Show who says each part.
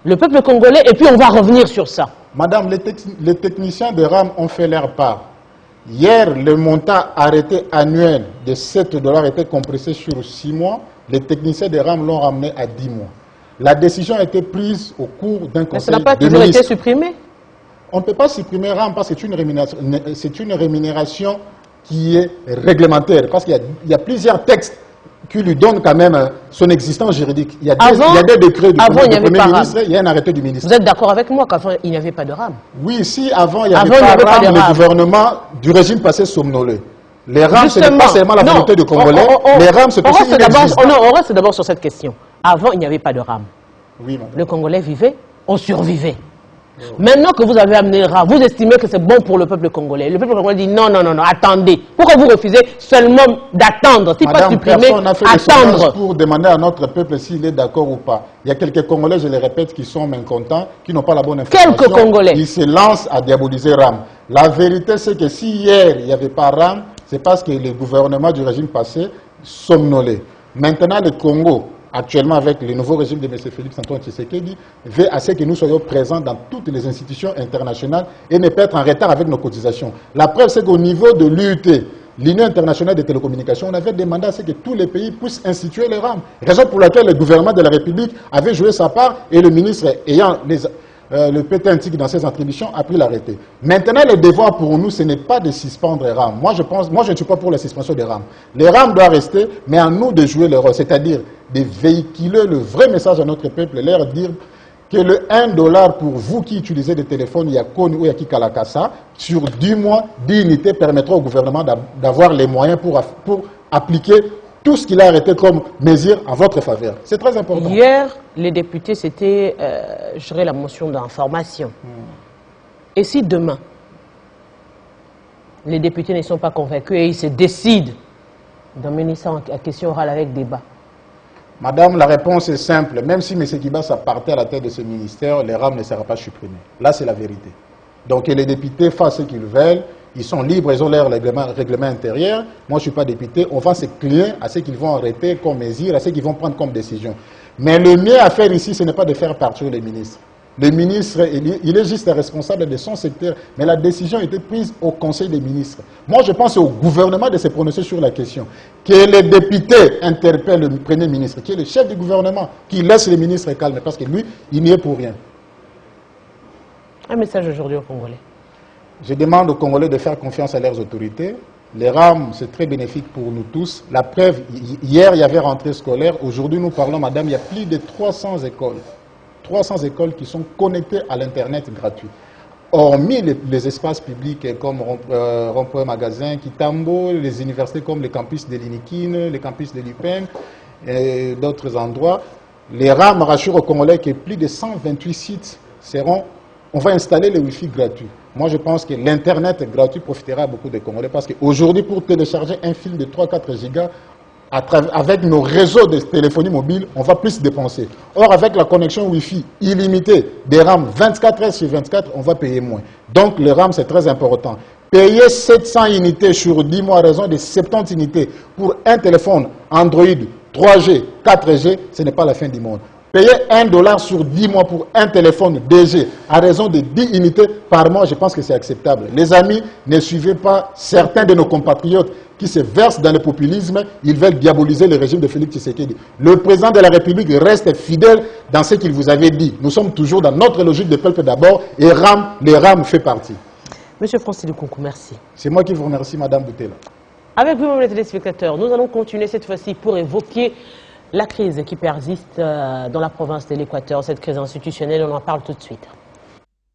Speaker 1: le peuple congolais, et puis on va revenir sur ça.
Speaker 2: Madame, les techniciens de RAM ont fait leur part. Hier, le montant arrêté annuel de 7 $ était compressé sur 6 mois. Les techniciens de RAM l'ont ramené à 10 mois. La décision a été prise au cours d'un conseil de ministres.
Speaker 1: Ça n'a pas toujours été supprimé?
Speaker 2: On ne peut pas supprimer RAM parce que c'est une rémunération qui est réglementaire. Parce qu'il y a plusieurs textes qui lui donnent quand même son existence juridique. Il y a des décrets du Premier ministre, il y a un arrêté du ministre.
Speaker 1: Vous êtes d'accord avec moi qu'avant, il n'y avait pas de RAM?
Speaker 2: Oui, si avant il n'y avait pas de RAM, le gouvernement du régime passé somnolé. Les RAM, ce n'est pas seulement la volonté du Congolais. Les RAM, c'est aussi
Speaker 1: on reste d'abord sur cette question. Avant, il n'y avait pas de RAM.
Speaker 2: Oui, madame.
Speaker 1: Le Congolais vivait, on survivait. Maintenant que vous avez amené le RAM, vous estimez que c'est bon pour le peuple congolais. Le peuple congolais dit non, non, non, non, attendez. Pourquoi vous refusez seulement d'attendre? Si pas supprimer, attendre.
Speaker 2: Pour demander à notre peuple s'il est d'accord ou pas. Il y a quelques Congolais, je les répète, qui sont mécontents, qui n'ont pas la bonne information.
Speaker 1: Quelques Congolais.
Speaker 2: Ils se lancent à diaboliser RAM. La vérité, c'est que si hier, il n'y avait pas RAM, c'est parce que le gouvernement du régime passé somnolait. Maintenant, le Congo, actuellement avec le nouveau régime de M. Félix Antoine Tshisekedi, veut à ce que nous soyons présents dans toutes les institutions internationales et ne pas être en retard avec nos cotisations. La preuve, c'est qu'au niveau de l'UT, l'Union internationale des télécommunications, on avait demandé à ce que tous les pays puissent instituer les RAM. Raison pour laquelle le gouvernement de la République avait joué sa part et le ministre ayant le PT antique dans ses attributions a pris l'arrêté. Maintenant, le devoir pour nous, ce n'est pas de suspendre les RAM. Moi, je ne suis pas pour la suspension des RAM. Les RAM doivent rester, mais à nous de jouer le rôle, c'est-à-dire de véhiculer le vrai message à notre peuple, leur dire que le 1 $ pour vous qui utilisez des téléphones Yakoni ou Yaki Kalakasa, sur 10 mois, 10 unités permettra au gouvernement d'avoir les moyens pour appliquer tout ce qu'il a arrêté comme mesure en votre faveur. C'est très important.
Speaker 1: Hier, les députés, c'était, je dirais, la motion d'information. Et si demain, les députés ne sont pas convaincus et ils se décident d'amener ça en question orale avec débat?
Speaker 2: Madame, la réponse est simple. Même si M. Kibasa partait à la tête de ce ministère, les RAM ne sera pas supprimés. Là, c'est la vérité. Donc, que les députés fassent ce qu'ils veulent. Ils sont libres, ils ont leur règlement intérieur. Moi, je ne suis pas député. On va se clier à ce qu'ils vont arrêter comme mesure, à ce qu'ils vont prendre comme décision. Mais le mieux à faire ici, ce n'est pas de faire partir les ministres. Le ministre, il est juste responsable de son secteur, mais la décision a été prise au Conseil des ministres. Moi, je pense au gouvernement de se prononcer sur la question. Que les députés interpellent le Premier ministre, qui est le chef du gouvernement, qui laisse les ministres calmes, parce que lui, il n'y est pour rien.
Speaker 1: Un message aujourd'hui aux Congolais.
Speaker 2: Je demande aux Congolais de faire confiance à leurs autorités. Les RAM, c'est très bénéfique pour nous tous. La preuve, hier, il y avait rentrée scolaire. Aujourd'hui, nous parlons, madame, il y a plus de 300 écoles. 300 écoles qui sont connectées à l'Internet gratuit. Hormis les espaces publics comme Rond-Point Magasin, Kitambo, les universités comme les campus de l'Inikine, les campus de l'UPEN et d'autres endroits, les RAM rassurent aux Congolais que plus de 128 sites seront... On va installer le Wi-Fi gratuit. Moi, je pense que l'Internet gratuit profitera à beaucoup de Congolais parce qu'aujourd'hui, pour télécharger un film de 3-4 gigas, avec nos réseaux de téléphonie mobile, on va plus dépenser. Or, avec la connexion Wi-Fi illimitée des RAM 24 heures sur 24, on va payer moins. Donc, le RAM, c'est très important. Payer 700 unités sur 10 mois à raison de 70 unités pour un téléphone Android 3G, 4G, ce n'est pas la fin du monde. Payer 1 $ sur 10 mois pour un téléphone DG à raison de 10 unités par mois, je pense que c'est acceptable. Les amis, ne suivez pas certains de nos compatriotes qui se versent dans le populisme. Ils veulent diaboliser le régime de Félix Tshisekedi. Le président de la République reste fidèle dans ce qu'il vous avait dit. Nous sommes toujours dans notre logique de peuple d'abord et les RAM fait partie.
Speaker 1: Monsieur Francis Lukunku, merci.
Speaker 2: C'est moi qui vous remercie, Madame Boutela.
Speaker 1: Avec vous, les téléspectateurs, nous allons continuer cette fois-ci pour évoquer la crise qui persiste dans la province de l'Équateur, cette crise institutionnelle, on en parle tout de suite.